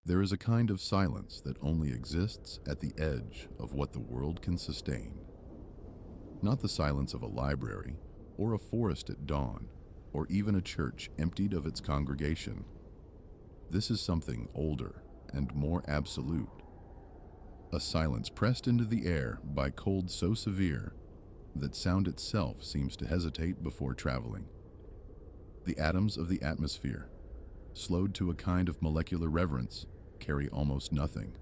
There is a kind of silence that only exists at the edge of what the world can sustain. Not the silence of a library, or a forest at dawn, or even a church emptied of its congregation. This is something older and more absolute. A silence pressed into the air by cold so severe that sound itself seems to hesitate before traveling. The atoms of the atmosphere, slowed to a kind of molecular reverence, carry almost nothing.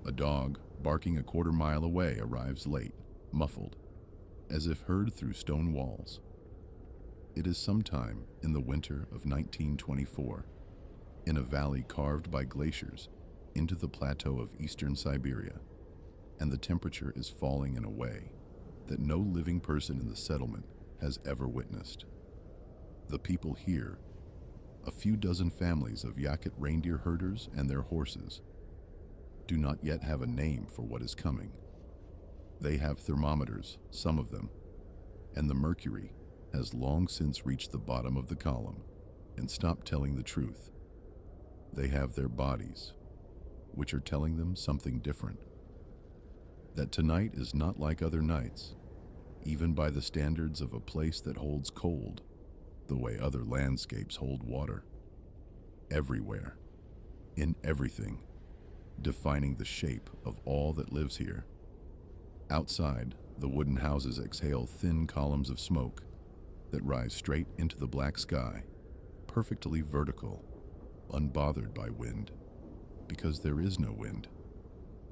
A dog, barking a quarter mile away, arrives late, muffled, as if heard through stone walls. It is sometime in the winter of 1924, in a valley carved by glaciers into the plateau of eastern Siberia, and the temperature is falling in a way that no living person in the settlement has ever witnessed. The people here, a few dozen families of Yakut reindeer herders and their horses, do not yet have a name for what is coming. They have thermometers, some of them, and the mercury has long since reached the bottom of the column and stopped telling the truth. They have their bodies, which are telling them something different. That tonight is not like other nights, even by the standards of a place that holds cold, the way other landscapes hold water. Everywhere, in everything, defining the shape of all that lives here. Outside, the wooden houses exhale thin columns of smoke that rise straight into the black sky, perfectly vertical, unbothered by wind, because there is no wind.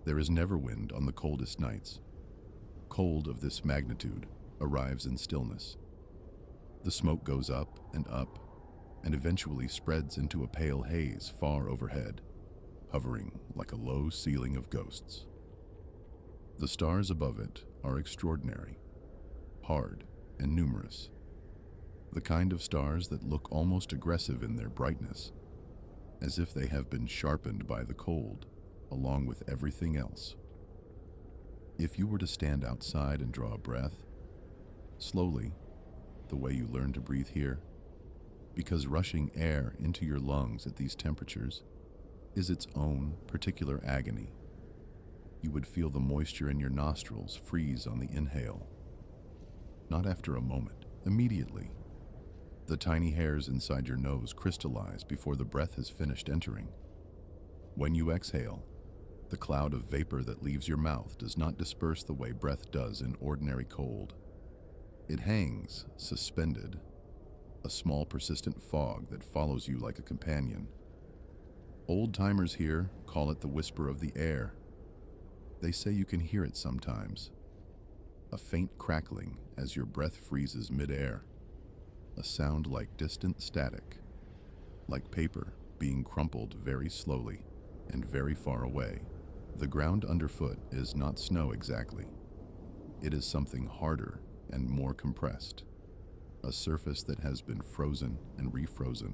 There is never wind on the coldest nights. Cold of this magnitude arrives in stillness. The smoke goes up, and eventually spreads into a pale haze far overhead, hovering like a low ceiling of ghosts. The stars above it are extraordinary, hard, and numerous. The kind of stars that look almost aggressive in their brightness, as if they have been sharpened by the cold, along with everything else. If you were to stand outside and draw a breath, slowly, the way you learn to breathe here, because rushing air into your lungs at these temperatures is its own particular agony, you would feel the moisture in your nostrils freeze on the inhale. Not after a moment, immediately. The tiny hairs inside your nose crystallize before the breath has finished entering. When you exhale, the cloud of vapor that leaves your mouth does not disperse the way breath does in ordinary cold. It hangs, suspended, a small persistent fog that follows you like a companion. Old-timers here call it the whisper of the air. They say you can hear it sometimes, a faint crackling as your breath freezes mid-air, a sound like distant static, like paper being crumpled very slowly and very far away. The ground underfoot is not snow exactly. It is something harder and more compressed, a surface that has been frozen and refrozen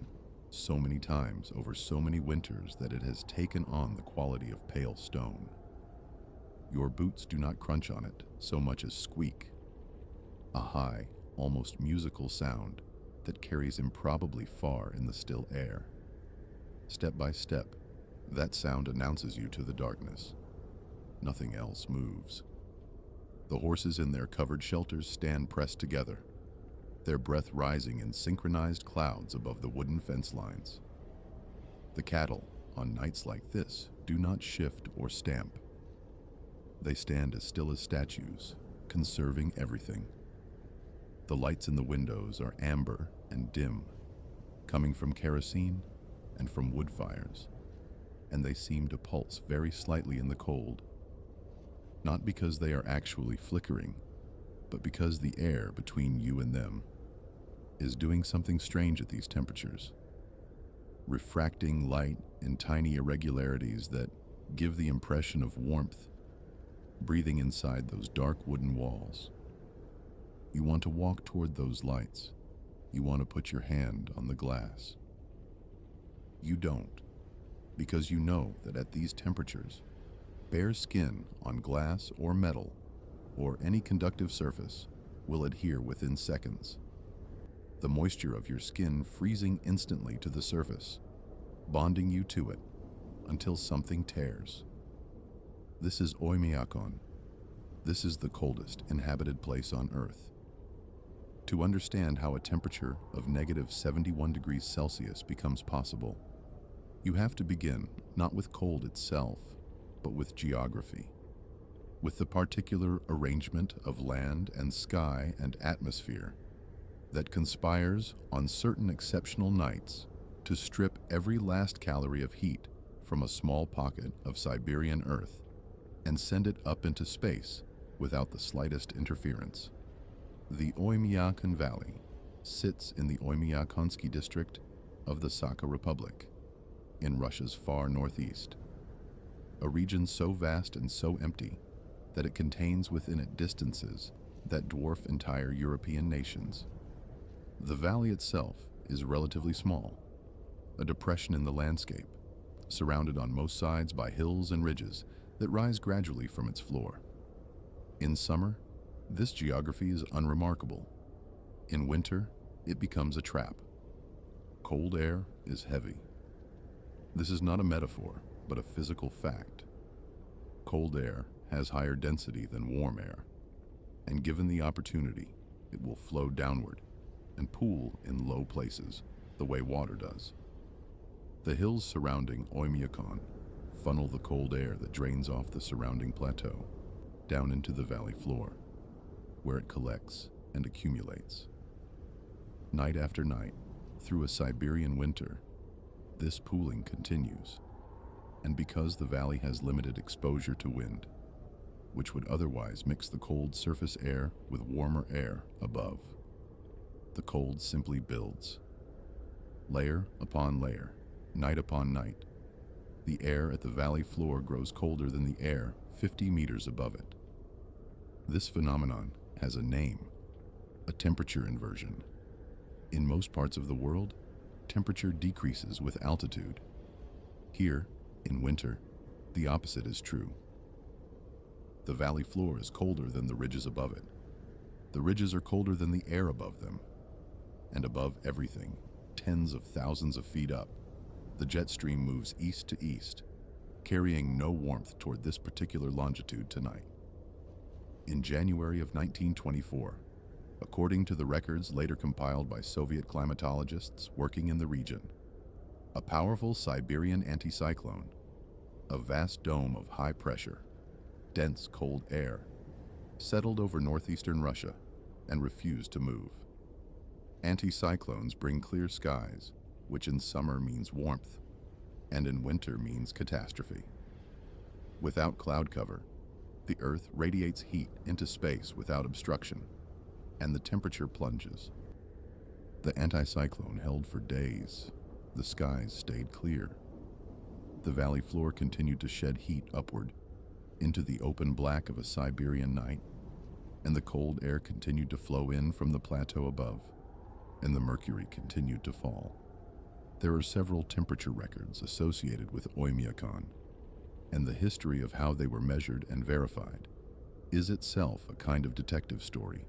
so many times over so many winters that it has taken on the quality of pale stone. Your boots do not crunch on it so much as squeak, a high, almost musical sound that carries improbably far in the still air. Step by step, that sound announces you to the darkness. Nothing else moves. The horses in their covered shelters stand pressed together, their breath rising in synchronized clouds above the wooden fence lines. The cattle, on nights like this, do not shift or stamp. They stand as still as statues, conserving everything. The lights in the windows are amber and dim, coming from kerosene and from wood fires, and they seem to pulse very slightly in the cold, not because they are actually flickering, but because the air between you and them is doing something strange at these temperatures, refracting light in tiny irregularities that give the impression of warmth, breathing inside those dark wooden walls. You want to walk toward those lights. You want to put your hand on the glass. You don't, because you know that at these temperatures, bare skin on glass or metal or any conductive surface will adhere within seconds. The moisture of your skin freezing instantly to the surface, bonding you to it, until something tears. This is Oymyakon. This is the coldest inhabited place on Earth. To understand how a temperature of -71 degrees Celsius becomes possible, you have to begin not with cold itself, but with geography, with the particular arrangement of land and sky and atmosphere that conspires on certain exceptional nights to strip every last calorie of heat from a small pocket of Siberian earth and send it up into space without the slightest interference. The Oymyakon Valley sits in the Oymyakonsky district of the Sakha Republic, in Russia's far northeast, a region so vast and so empty that it contains within it distances that dwarf entire European nations. The valley itself is relatively small, a depression in the landscape, surrounded on most sides by hills and ridges that rise gradually from its floor. In summer, this geography is unremarkable. In winter, it becomes a trap. Cold air is heavy. This is not a metaphor, but a physical fact. Cold air has higher density than warm air, and given the opportunity, it will flow downward and pool in low places, the way water does. The hills surrounding Oymyakon funnel the cold air that drains off the surrounding plateau down into the valley floor, where it collects and accumulates. Night after night, through a Siberian winter, this pooling continues, and because the valley has limited exposure to wind, which would otherwise mix the cold surface air with warmer air above, the cold simply builds. Layer upon layer, night upon night, the air at the valley floor grows colder than the air 50 meters above it. This phenomenon has a name, a temperature inversion. In most parts of the world, temperature decreases with altitude. Here, in winter, the opposite is true. The valley floor is colder than the ridges above it. The ridges are colder than the air above them. And above everything, tens of thousands of feet up, the jet stream moves east to east, carrying no warmth toward this particular longitude tonight. In January of 1924, according to the records later compiled by Soviet climatologists working in the region, a powerful Siberian anticyclone, a vast dome of high pressure, dense cold air, settled over northeastern Russia and refused to move. Anticyclones bring clear skies, which in summer means warmth, and in winter means catastrophe. Without cloud cover, the Earth radiates heat into space without obstruction, and the temperature plunges. The anticyclone held for days. The skies stayed clear. The valley floor continued to shed heat upward into the open black of a Siberian night, and the cold air continued to flow in from the plateau above, and the mercury continued to fall. There are several temperature records associated with Oymyakon, and the history of how they were measured and verified is itself a kind of detective story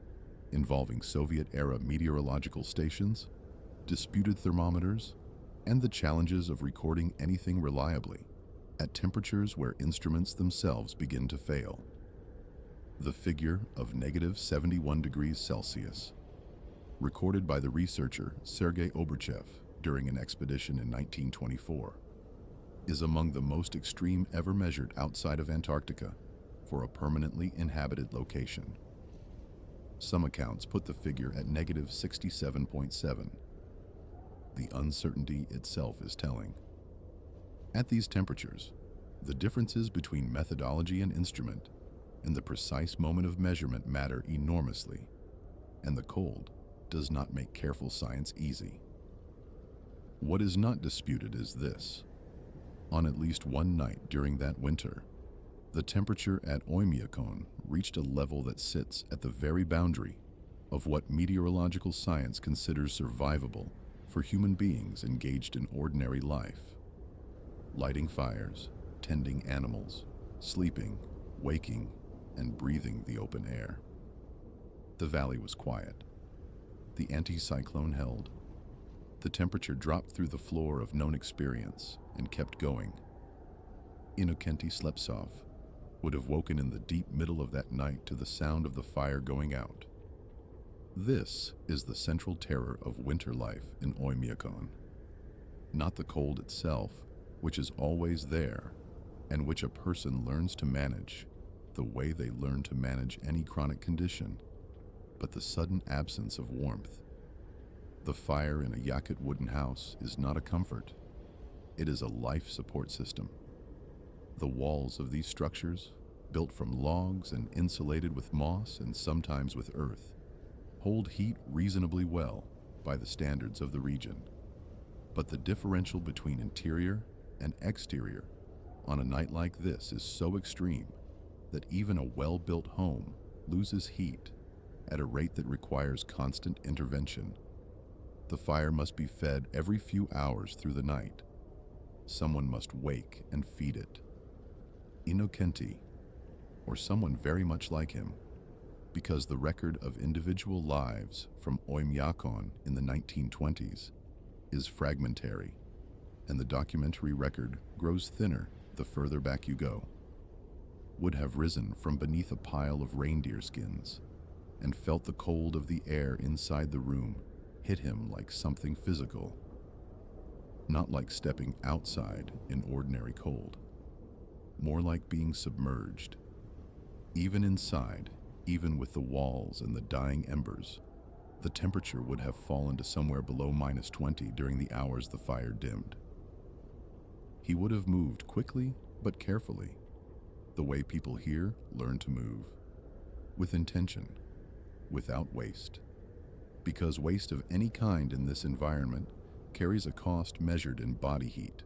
involving Soviet-era meteorological stations, disputed thermometers, and the challenges of recording anything reliably at temperatures where instruments themselves begin to fail. The figure of -71 degrees Celsius, recorded by the researcher Sergei Oberchev during an expedition in 1924, is among the most extreme ever measured outside of Antarctica for a permanently inhabited location. Some accounts put the figure at -67.7. The uncertainty itself is telling. At these temperatures, the differences between methodology and instrument and the precise moment of measurement matter enormously, and the cold does not make careful science easy. What is not disputed is this. On at least one night during that winter, the temperature at Oymyakon reached a level that sits at the very boundary of what meteorological science considers survivable for human beings engaged in ordinary life. Lighting fires, tending animals, sleeping, waking, and breathing the open air. The valley was quiet. The anticyclone held. The temperature dropped through the floor of known experience and kept going, Inokenti Slepsov would have woken in the deep middle of that night to the sound of the fire going out. This is the central terror of winter life in Oymyakon. Not the cold itself, which is always there, and which a person learns to manage the way they learn to manage any chronic condition, but the sudden absence of warmth. The fire in a Yakut wooden house is not a comfort. It is a life support system. The walls of these structures, built from logs and insulated with moss and sometimes with earth, hold heat reasonably well by the standards of the region. But the differential between interior and exterior on a night like this is so extreme that even a well-built home loses heat at a rate that requires constant intervention. The fire must be fed every few hours through the night. Someone must wake and feed it. Inokenti, or someone very much like him, because the record of individual lives from Oymyakon in the 1920s is fragmentary, and the documentary record grows thinner the further back you go, would have risen from beneath a pile of reindeer skins and felt the cold of the air inside the room hit him like something physical, not like stepping outside in ordinary cold, more like being submerged. Even inside, even with the walls and the dying embers, the temperature would have fallen to somewhere below -20 during the hours the fire dimmed. He would have moved quickly but carefully, the way people here learn to move, with intention, without waste. Because waste of any kind in this environment carries a cost measured in body heat.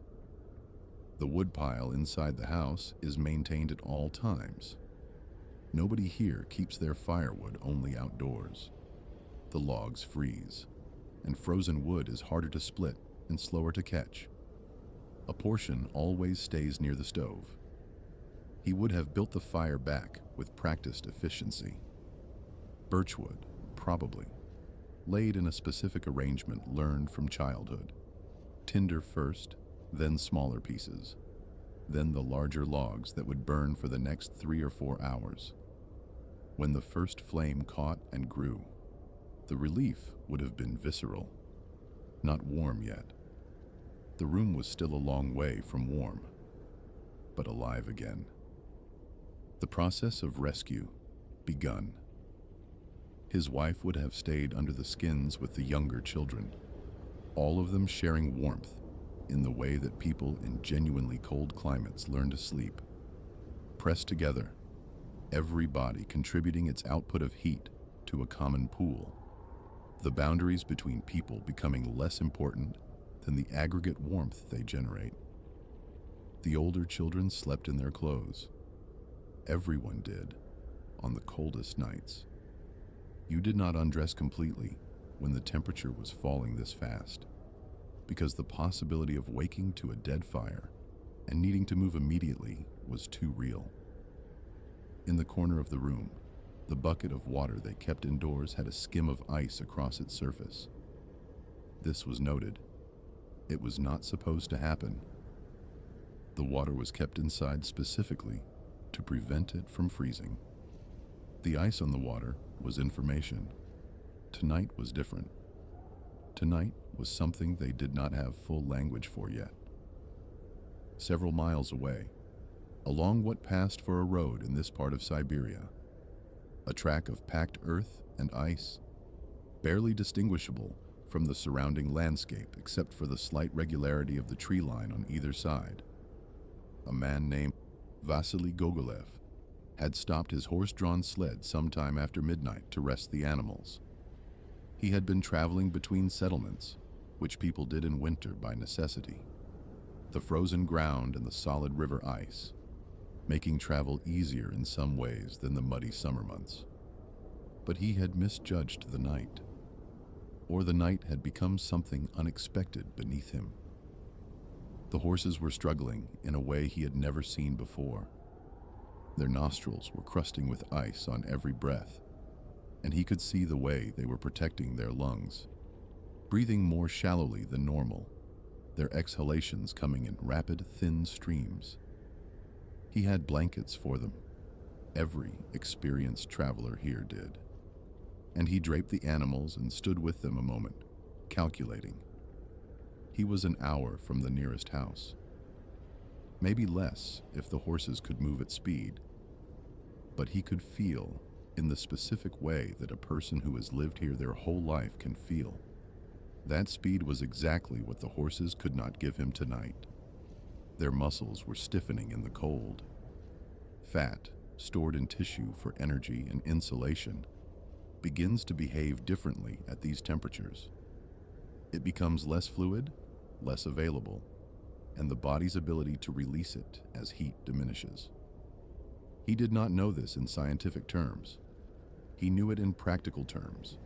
The woodpile inside the house is maintained at all times. Nobody here keeps their firewood only outdoors. The logs freeze, and frozen wood is harder to split and slower to catch. A portion always stays near the stove. He would have built the fire back with practiced efficiency. Birchwood, probably, laid in a specific arrangement learned from childhood. Tinder first, then smaller pieces, then the larger logs that would burn for the next 3 or 4 hours. When the first flame caught and grew, the relief would have been visceral, not warm yet. The room was still a long way from warm, but alive again. The process of rescue begun. His wife would have stayed under the skins with the younger children, all of them sharing warmth in the way that people in genuinely cold climates learn to sleep. Pressed together, every body contributing its output of heat to a common pool, the boundaries between people becoming less important than the aggregate warmth they generate. The older children slept in their clothes. Everyone did, on the coldest nights. You did not undress completely when the temperature was falling this fast, because the possibility of waking to a dead fire and needing to move immediately was too real. In the corner of the room, the bucket of water they kept indoors had a skim of ice across its surface. This was noted. It was not supposed to happen. The water was kept inside specifically to prevent it from freezing. The ice on the water was information. Tonight was different. Tonight was something they did not have full language for yet. Several miles away, along what passed for a road in this part of Siberia, a track of packed earth and ice, barely distinguishable from the surrounding landscape except for the slight regularity of the tree line on either side. A man named Vasily Gogolev had stopped his horse-drawn sled sometime after midnight to rest the animals. He had been traveling between settlements, which people did in winter by necessity, the frozen ground and the solid river ice, making travel easier in some ways than the muddy summer months. But he had misjudged the night, or the night had become something unexpected beneath him. The horses were struggling in a way he had never seen before. Their nostrils were crusting with ice on every breath, and he could see the way they were protecting their lungs, breathing more shallowly than normal, their exhalations coming in rapid, thin streams. He had blankets for them. Every experienced traveler here did. And he draped the animals and stood with them a moment, calculating. He was an hour from the nearest house. Maybe less if the horses could move at speed. But he could feel in the specific way that a person who has lived here their whole life can feel. That speed was exactly what the horses could not give him tonight. Their muscles were stiffening in the cold. Fat, stored in tissue for energy and insulation, begins to behave differently at these temperatures. It becomes less fluid, less available, and the body's ability to release it as heat diminishes. He did not know this in scientific terms. He knew it in practical terms.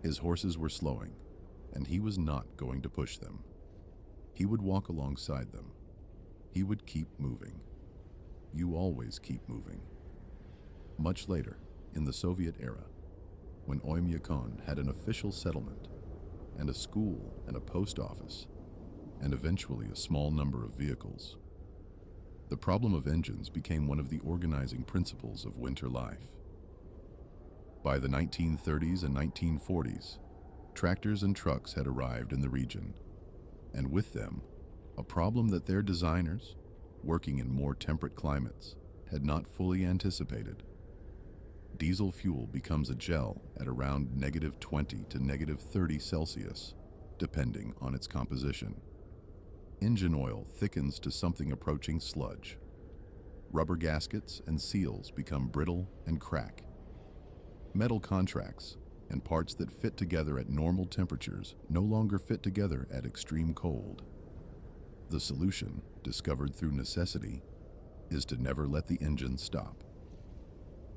His horses were slowing, and he was not going to push them. He would walk alongside them. He would keep moving. You always keep moving. Much later, in the Soviet era, when Oymyakon had an official settlement, and a school and a post office, and eventually a small number of vehicles, the problem of engines became one of the organizing principles of winter life. By the 1930s and 1940s, tractors and trucks had arrived in the region, and with them, a problem that their designers, working in more temperate climates, had not fully anticipated. Diesel fuel becomes a gel at around -20 to -30 Celsius, depending on its composition. Engine oil thickens to something approaching sludge. Rubber gaskets and seals become brittle and crack. Metal contracts and parts that fit together at normal temperatures no longer fit together at extreme cold. The solution, discovered through necessity, is to never let the engine stop.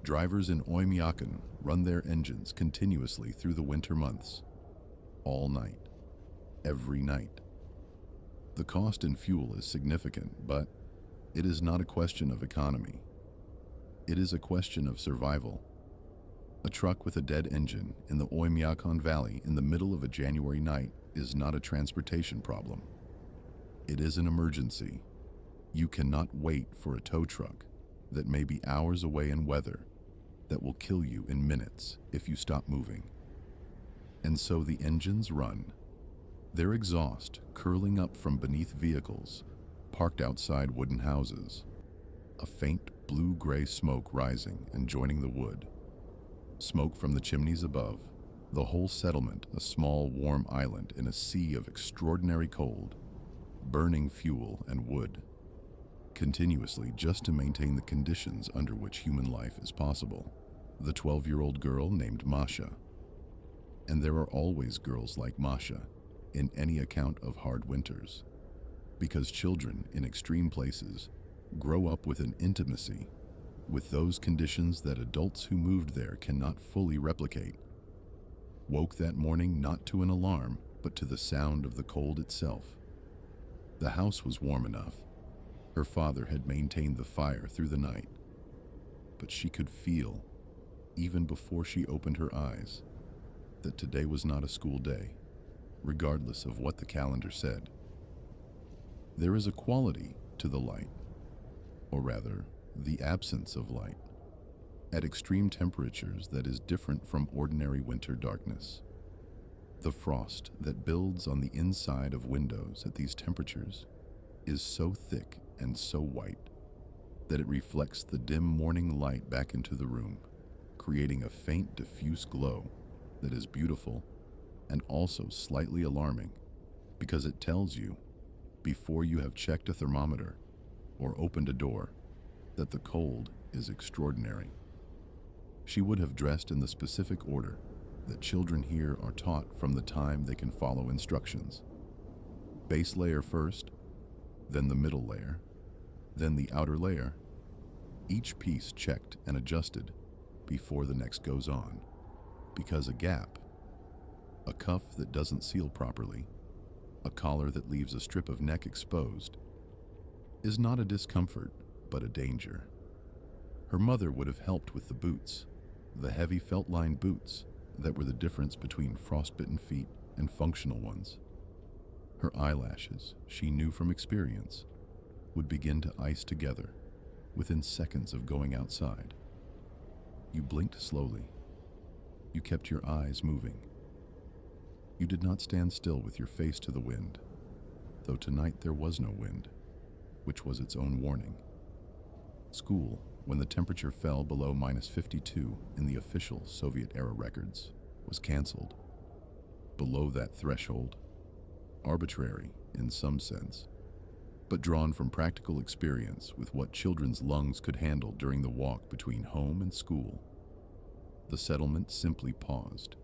Drivers in Oymyakon run their engines continuously through the winter months, all night, every night. The cost in fuel is significant, but it is not a question of economy. It is a question of survival. A truck with a dead engine in the Oymyakon Valley in the middle of a January night is not a transportation problem. It is an emergency. You cannot wait for a tow truck that may be hours away in weather that will kill you in minutes if you stop moving. And so the engines run, their exhaust curling up from beneath vehicles parked outside wooden houses, a faint blue-gray smoke rising and joining the wood. Smoke from the chimneys above, the whole settlement a small warm island in a sea of extraordinary cold, burning fuel and wood, continuously just to maintain the conditions under which human life is possible. The 12-year-old girl named Masha. And there are always girls like Masha in any account of hard winters, because children in extreme places grow up with an intimacy with those conditions that adults who moved there cannot fully replicate. Woke that morning not to an alarm, but to the sound of the cold itself. The house was warm enough. Her father had maintained the fire through the night. But she could feel, even before she opened her eyes, that today was not a school day, regardless of what the calendar said. There is a quality to the light, or rather, the absence of light, at extreme temperatures that is different from ordinary winter darkness. The frost that builds on the inside of windows at these temperatures is so thick and so white that it reflects the dim morning light back into the room, creating a faint diffuse glow that is beautiful and also slightly alarming because it tells you, before you have checked a thermometer or opened a door, that the cold is extraordinary. She would have dressed in the specific order that children here are taught from the time they can follow instructions. Base layer first, then the middle layer, then the outer layer, each piece checked and adjusted before the next goes on, because a gap, a cuff that doesn't seal properly, a collar that leaves a strip of neck exposed, is not a discomfort, but a danger. Her mother would have helped with the boots, the heavy felt-lined boots that were the difference between frostbitten feet and functional ones. Her eyelashes, she knew from experience, would begin to ice together, within seconds of going outside. You blinked slowly. You kept your eyes moving. You did not stand still with your face to the wind, though tonight there was no wind, which was its own warning. School, when the temperature fell below -52 in the official Soviet-era records, was canceled. Below that threshold, arbitrary in some sense, but drawn from practical experience with what children's lungs could handle during the walk between home and school, the settlement simply paused.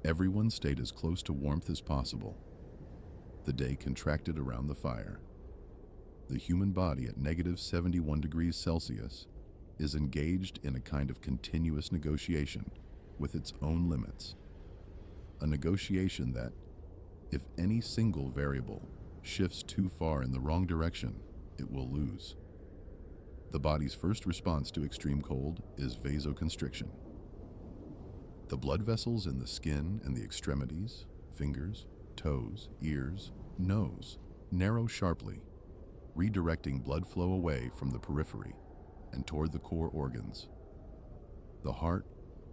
Everyone stayed as close to warmth as possible. The day contracted around the fire. The human body at -71 degrees Celsius is engaged in a kind of continuous negotiation with its own limits. A negotiation that, if any single variable shifts too far in the wrong direction, it will lose. The body's first response to extreme cold is vasoconstriction. The blood vessels in the skin and the extremities, fingers, toes, ears, nose, narrow sharply, redirecting blood flow away from the periphery and toward the core organs. The heart,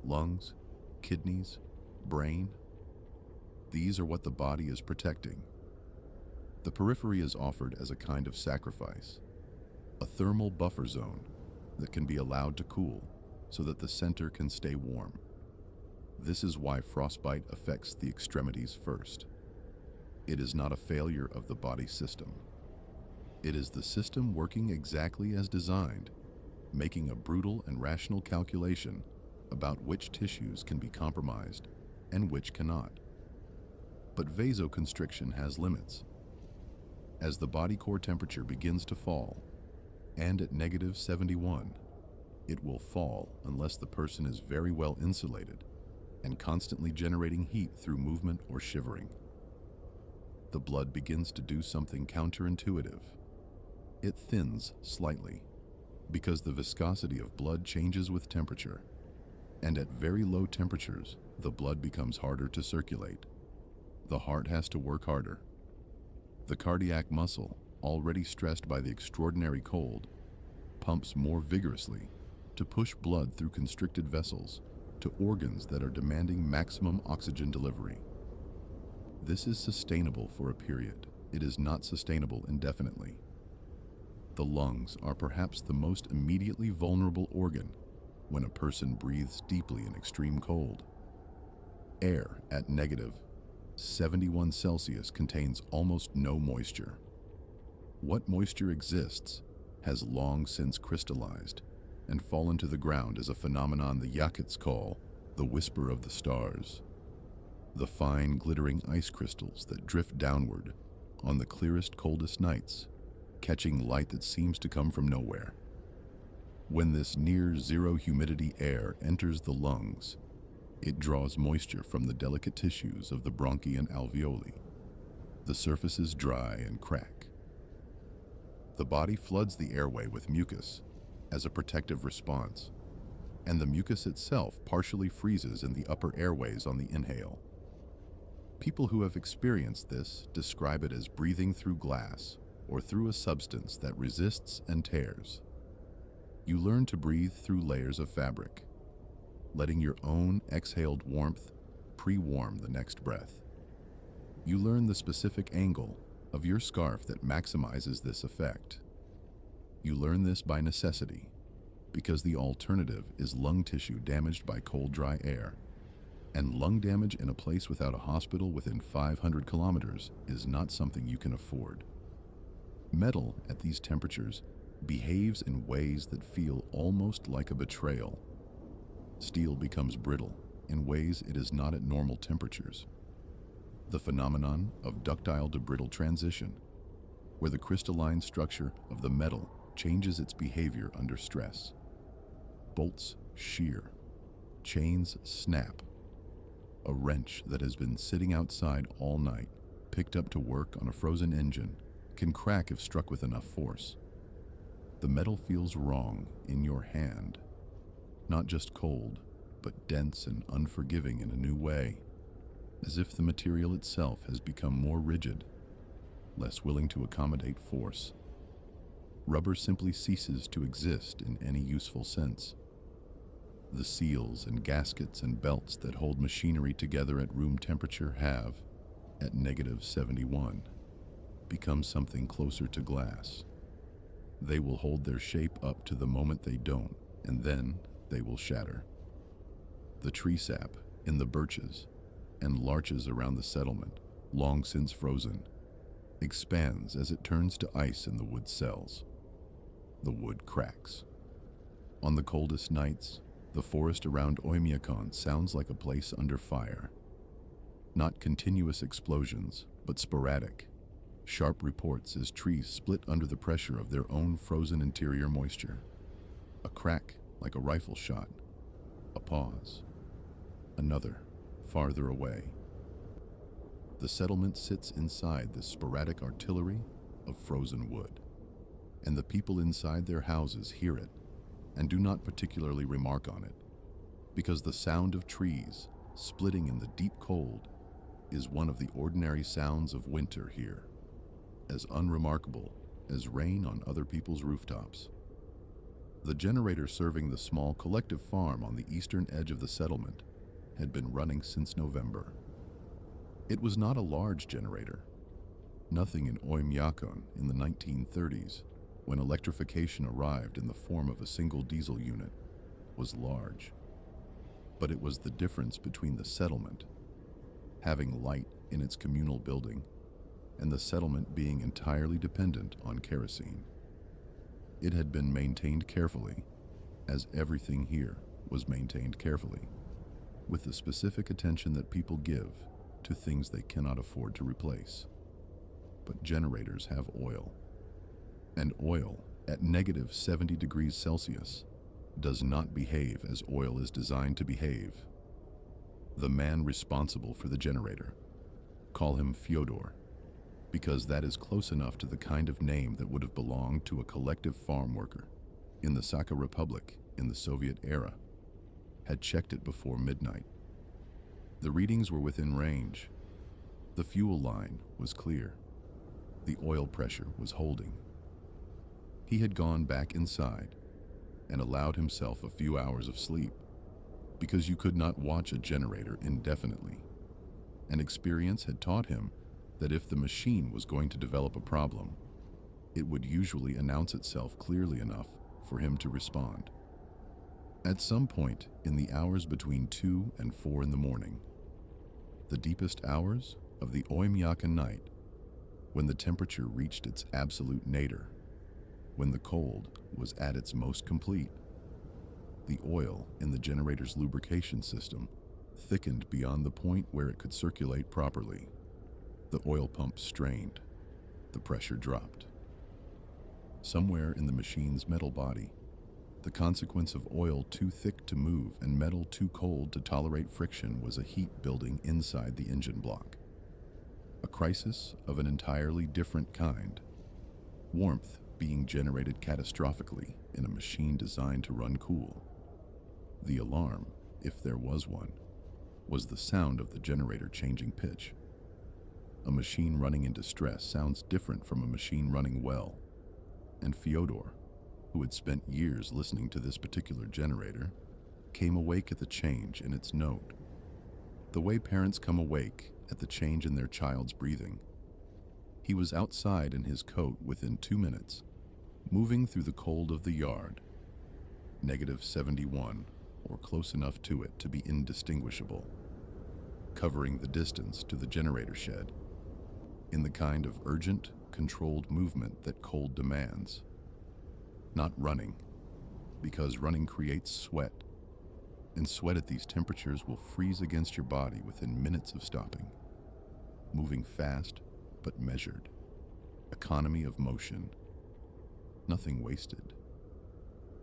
lungs, kidneys, brain, these are what the body is protecting. The periphery is offered as a kind of sacrifice, a thermal buffer zone that can be allowed to cool so that the center can stay warm. This is why frostbite affects the extremities first. It is not a failure of the body system. It is the system working exactly as designed, making a brutal and rational calculation about which tissues can be compromised and which cannot. But vasoconstriction has limits. As the body core temperature begins to fall, and at -71, it will fall unless the person is very well insulated and constantly generating heat through movement or shivering. The blood begins to do something counterintuitive. It thins slightly because the viscosity of blood changes with temperature, and at very low temperatures, the blood becomes harder to circulate. The heart has to work harder. The cardiac muscle, already stressed by the extraordinary cold, pumps more vigorously to push blood through constricted vessels to organs that are demanding maximum oxygen delivery. This is sustainable for a period. It is not sustainable indefinitely. The lungs are perhaps the most immediately vulnerable organ when a person breathes deeply in extreme cold. Air at -71 Celsius contains almost no moisture. What moisture exists has long since crystallized and fallen to the ground as a phenomenon the Yakuts call the whisper of the stars. The fine, glittering ice crystals that drift downward on the clearest, coldest nights, catching light that seems to come from nowhere. When this near-zero humidity air enters the lungs, it draws moisture from the delicate tissues of the bronchi and alveoli. The surfaces dry and crack. The body floods the airway with mucus as a protective response, and the mucus itself partially freezes in the upper airways on the inhale. People who have experienced this describe it as breathing through glass or through a substance that resists and tears. You learn to breathe through layers of fabric, letting your own exhaled warmth pre-warm the next breath. You learn the specific angle of your scarf that maximizes this effect. You learn this by necessity, because the alternative is lung tissue damaged by cold, dry air, and lung damage in a place without a hospital within 500 kilometers is not something you can afford. Metal at these temperatures behaves in ways that feel almost like a betrayal. Steel becomes brittle in ways it is not at normal temperatures. The phenomenon of ductile to brittle transition, where the crystalline structure of the metal changes its behavior under stress. Bolts shear, chains snap. A wrench that has been sitting outside all night, picked up to work on a frozen engine, can crack if struck with enough force. The metal feels wrong in your hand, not just cold, but dense and unforgiving in a new way, as if the material itself has become more rigid, less willing to accommodate force. rubber simply ceases to exist in any useful sense. The seals and gaskets and belts that hold machinery together at room temperature have, at -71, become something closer to glass. They will hold their shape up to the moment they don't, and then they will shatter. The tree sap in the birches and larches around the settlement, long since frozen, expands as it turns to ice in the wood cells. The wood cracks. On the coldest nights, the forest around Oymyakon sounds like a place under fire. Not continuous explosions, but sporadic, sharp reports as trees split under the pressure of their own frozen interior moisture. A crack like a rifle shot. A pause. Another, farther away. The settlement sits inside this sporadic artillery of frozen wood, and the people inside their houses hear it and do not particularly remark on it, because the sound of trees splitting in the deep cold is one of the ordinary sounds of winter here, as unremarkable as rain on other people's rooftops. The generator serving the small collective farm on the eastern edge of the settlement had been running since November. It was not a large generator. Nothing in Oymyakon in the 1930s, when electrification arrived in the form of a single diesel unit, was large. But it was the difference between the settlement, having light in its communal building, and the settlement being entirely dependent on kerosene. It had been maintained carefully, as everything here was maintained carefully, with the specific attention that people give to things they cannot afford to replace. But generators have oil, and oil at -70 degrees Celsius does not behave as oil is designed to behave. The man responsible for the generator, call him Fyodor, because that is close enough to the kind of name that would have belonged to a collective farm worker in the Sakha Republic in the Soviet era, had checked it before midnight. The readings were within range. The fuel line was clear. The oil pressure was holding. He had gone back inside and allowed himself a few hours of sleep, because you could not watch a generator indefinitely. And experience had taught him that if the machine was going to develop a problem, it would usually announce itself clearly enough for him to respond. At some point in the hours between 2 and 4 in the morning, the deepest hours of the Oymyakon night, when the temperature reached its absolute nadir, when the cold was at its most complete, the oil in the generator's lubrication system thickened beyond the point where it could circulate properly. The oil pump strained. The pressure dropped. Somewhere in the machine's metal body, the consequence of oil too thick to move and metal too cold to tolerate friction was a heat building inside the engine block. A crisis of an entirely different kind. Warmth being generated catastrophically in a machine designed to run cool. The alarm, if there was one, was the sound of the generator changing pitch. A machine running in distress sounds different from a machine running well, and Fyodor, who had spent years listening to this particular generator, came awake at the change in its note. The way parents come awake at the change in their child's breathing. He was outside in his coat within 2 minutes, moving through the cold of the yard, -71, or close enough to it to be indistinguishable, covering the distance to the generator shed, in the kind of urgent, controlled movement that cold demands. Not running, because running creates sweat, and sweat at these temperatures will freeze against your body within minutes of stopping. Moving fast, but measured. Economy of motion. Nothing wasted.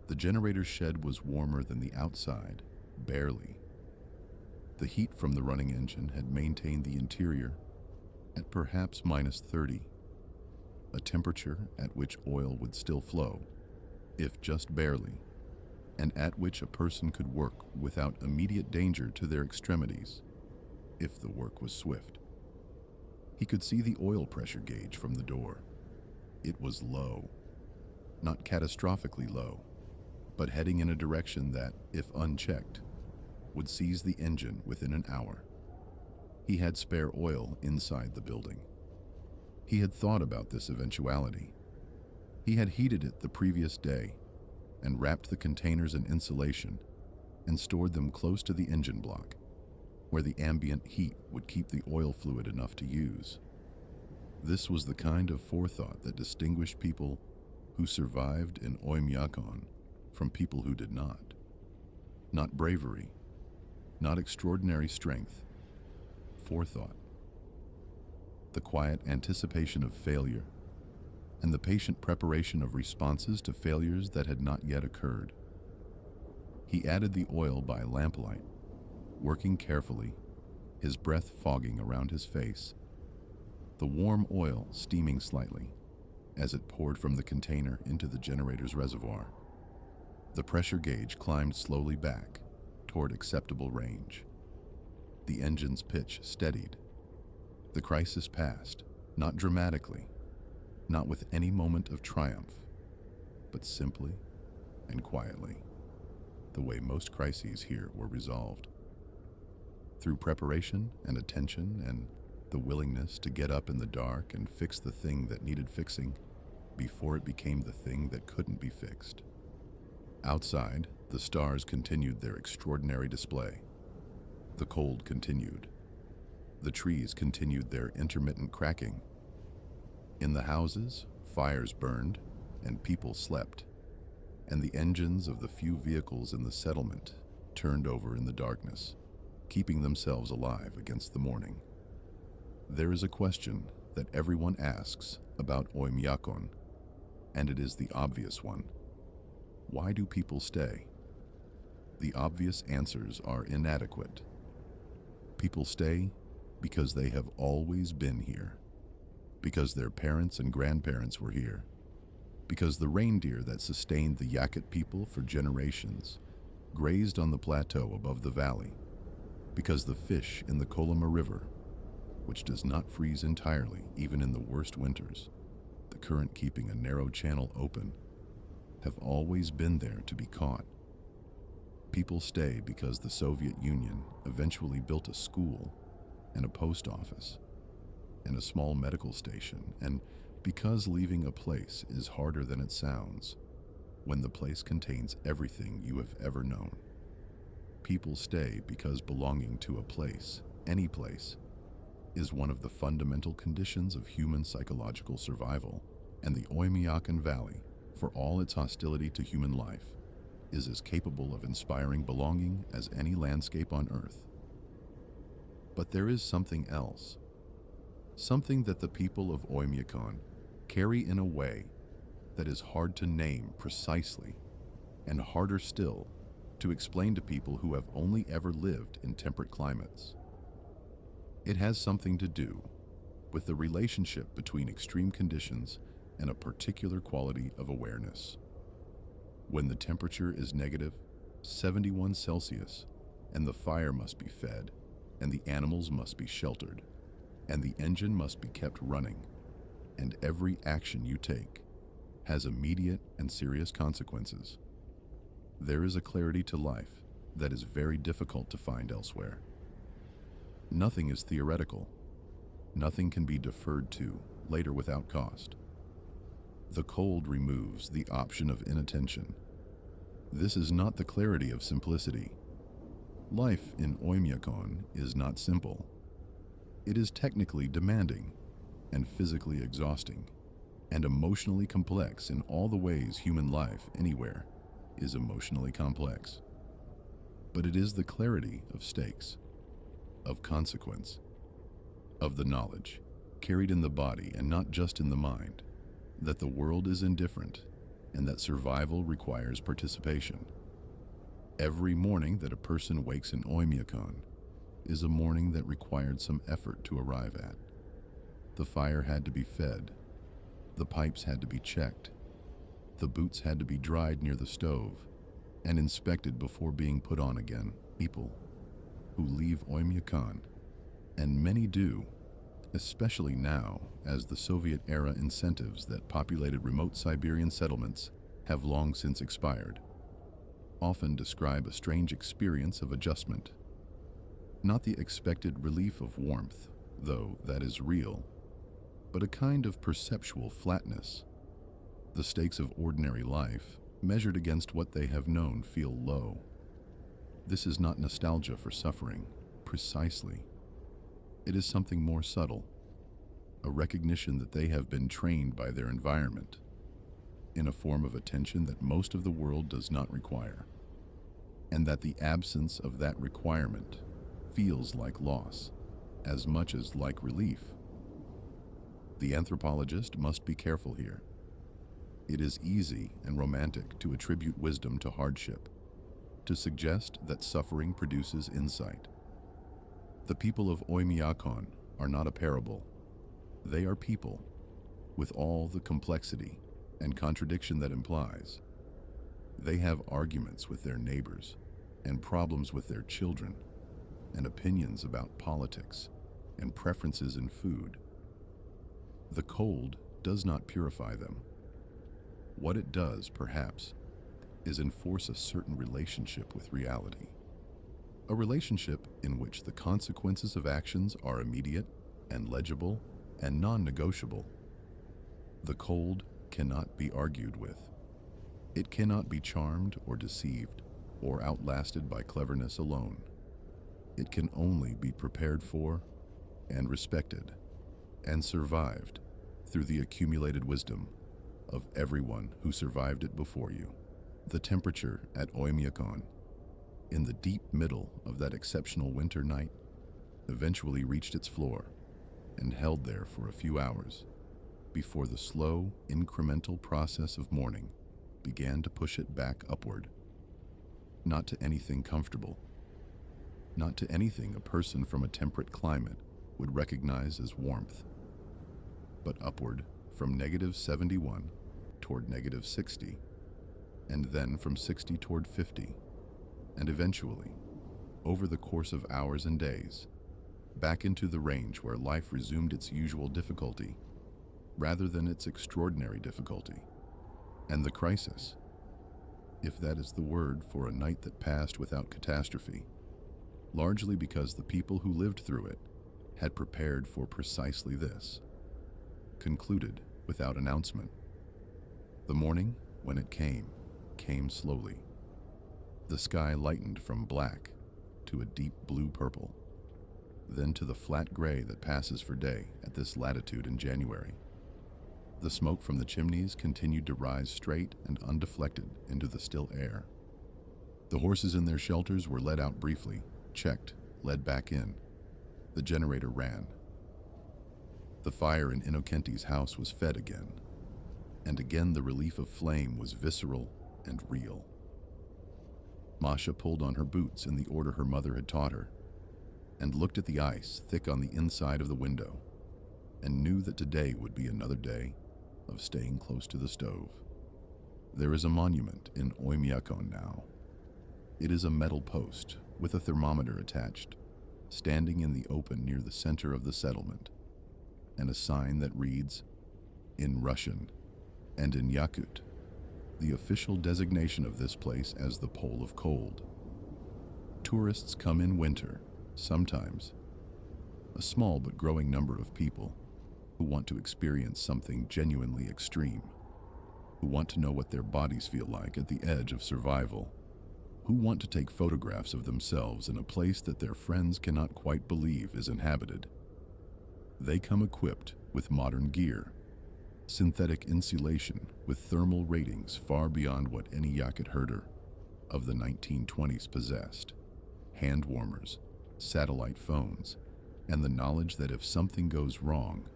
The generator shed was warmer than the outside, barely. The heat from the running engine had maintained the interior at perhaps -30, a temperature at which oil would still flow, if just barely, and at which a person could work without immediate danger to their extremities, if the work was swift. He could see the oil pressure gauge from the door. It was low. not catastrophically low, but heading in a direction that, if unchecked, would seize the engine within an hour. He had spare oil inside the building. He had thought about this eventuality. He had heated it the previous day and wrapped the containers in insulation and stored them close to the engine block, where the ambient heat would keep the oil fluid enough to use. This was the kind of forethought that distinguished people who survived in Oymyakon from people who did not. Not bravery, not extraordinary strength, forethought. The quiet anticipation of failure and the patient preparation of responses to failures that had not yet occurred. He added the oil by lamplight, working carefully, his breath fogging around his face, the warm oil steaming slightly as it poured from the container into the generator's reservoir. The pressure gauge climbed slowly back toward acceptable range. The engine's pitch steadied. The crisis passed, not dramatically, not with any moment of triumph, but simply and quietly, the way most crises here were resolved. Through preparation and attention and the willingness to get up in the dark and fix the thing that needed fixing before it became the thing that couldn't be fixed. Outside, the stars continued their extraordinary display. The cold continued. The trees continued their intermittent cracking. In the houses, fires burned and people slept, and the engines of the few vehicles in the settlement turned over in the darkness, keeping themselves alive against the morning. There is a question that everyone asks about Oymyakon, and it is the obvious one. Why do people stay? The obvious answers are inadequate. People stay because they have always been here, because their parents and grandparents were here, because the reindeer that sustained the Yakut people for generations grazed on the plateau above the valley, because the fish in the Kolyma River, which does not freeze entirely even in the worst winters, the current keeping a narrow channel open, have always been there to be caught. People stay because the Soviet Union eventually built a school and a post office and a small medical station, and because leaving a place is harder than it sounds when the place contains everything you have ever known. People stay because belonging to a place, any place, is one of the fundamental conditions of human psychological survival, and the Oymyakon Valley, for all its hostility to human life, is as capable of inspiring belonging as any landscape on Earth. But there is something else, something that the people of Oymyakon carry in a way that is hard to name precisely, and harder still to explain to people who have only ever lived in temperate climates. It has something to do with the relationship between extreme conditions and a particular quality of awareness. When the temperature is negative 71 Celsius, and the fire must be fed, and the animals must be sheltered, and the engine must be kept running, and every action you take has immediate and serious consequences, there is a clarity to life that is very difficult to find elsewhere. Nothing is theoretical. Nothing can be deferred to later without cost. The cold removes the option of inattention. This is not the clarity of simplicity. Life in Oymyakon is not simple. It is technically demanding and physically exhausting and emotionally complex in all the ways human life anywhere is emotionally complex. But it is the clarity of stakes, of consequence, of the knowledge carried in the body and not just in the mind, that the world is indifferent and that survival requires participation. Every morning that a person wakes in Oymyakon is a morning that required some effort to arrive at. The fire had to be fed, the pipes had to be checked, the boots had to be dried near the stove and inspected before being put on again. People who leave Oymyakon, and many do, especially now as the Soviet-era incentives that populated remote Siberian settlements have long since expired, often describe a strange experience of adjustment. Not the expected relief of warmth, though that is real, but a kind of perceptual flatness. The stakes of ordinary life, measured against what they have known, feel low. This is not nostalgia for suffering, precisely. It is something more subtle, a recognition that they have been trained by their environment, in a form of attention that most of the world does not require, and that the absence of that requirement feels like loss, as much as like relief. The anthropologist must be careful here. It is easy and romantic to attribute wisdom to hardship, to suggest that suffering produces insight. The people of Oymyakon are not a parable. They are people, with all the complexity and contradiction that implies. They have arguments with their neighbors, and problems with their children, and opinions about politics, and preferences in food. The cold does not purify them. What it does, perhaps, is enforce a certain relationship with reality. A relationship in which the consequences of actions are immediate and legible and non-negotiable. The cold cannot be argued with. It cannot be charmed or deceived or outlasted by cleverness alone. It can only be prepared for and respected and survived through the accumulated wisdom of everyone who survived it before you. The temperature at Oymyakon, in the deep middle of that exceptional winter night, eventually reached its floor and held there for a few hours before the slow, incremental process of morning began to push it back upward. Not to anything comfortable, not to anything a person from a temperate climate would recognize as warmth, but upward from -71 toward -60, and then from 60 toward 50, and eventually, over the course of hours and days, back into the range where life resumed its usual difficulty, rather than its extraordinary difficulty, and the crisis, if that is the word for a night that passed without catastrophe, largely because the people who lived through it had prepared for precisely this, concluded without announcement. The morning, when it came slowly. The sky lightened from black to a deep blue-purple, then to the flat gray that passes for day at this latitude in January. The smoke from the chimneys continued to rise straight and undeflected into the still air. The horses in their shelters were led out briefly, checked, led back in. The generator ran. The fire in Innocenti's house was fed again, and again the relief of flame was visceral and real. Masha pulled on her boots in the order her mother had taught her, and looked at the ice thick on the inside of the window, and knew that today would be another day of staying close to the stove. There is a monument in Oymyakon now. It is a metal post with a thermometer attached, standing in the open near the center of the settlement, and a sign that reads, in Russian and in Yakut, the official designation of this place as the Pole of Cold. Tourists come in winter, sometimes, a small but growing number of people who want to experience something genuinely extreme, who want to know what their bodies feel like at the edge of survival, who want to take photographs of themselves in a place that their friends cannot quite believe is inhabited. They come equipped with modern gear, synthetic insulation with thermal ratings far beyond what any Yakut herder of the 1920s possessed, hand warmers, satellite phones, and the knowledge that if something goes wrong,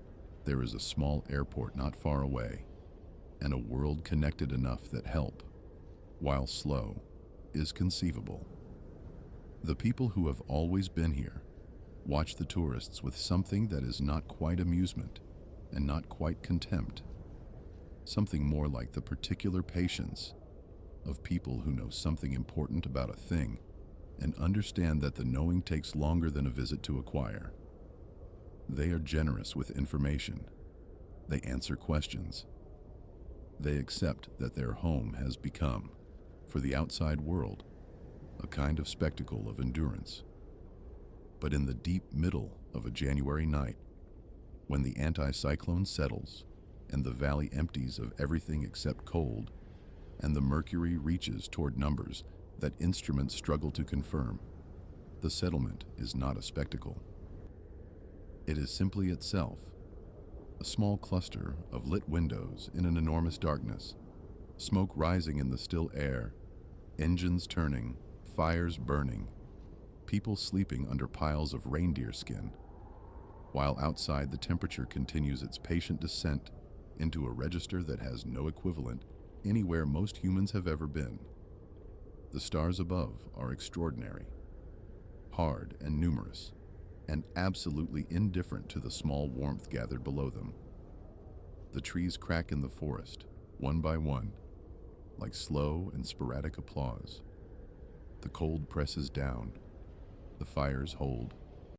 there is a small airport not far away, and a world connected enough that help, while slow, is conceivable. The people who have always been here watch the tourists with something that is not quite amusement and not quite contempt, something more like the particular patience of people who know something important about a thing and understand that the knowing takes longer than a visit to acquire. They are generous with information. They answer questions. They accept that their home has become, for the outside world, a kind of spectacle of endurance. But in the deep middle of a January night, when the anticyclone settles and the valley empties of everything except cold, and the mercury reaches toward numbers that instruments struggle to confirm, the settlement is not a spectacle. It is simply itself, a small cluster of lit windows in an enormous darkness, smoke rising in the still air, engines turning, fires burning, people sleeping under piles of reindeer skin, while outside the temperature continues its patient descent into a register that has no equivalent anywhere most humans have ever been. The stars above are extraordinary, hard and numerous, and absolutely indifferent to the small warmth gathered below them. The trees crack in the forest, one by one, like slow and sporadic applause. The cold presses down, the fires hold,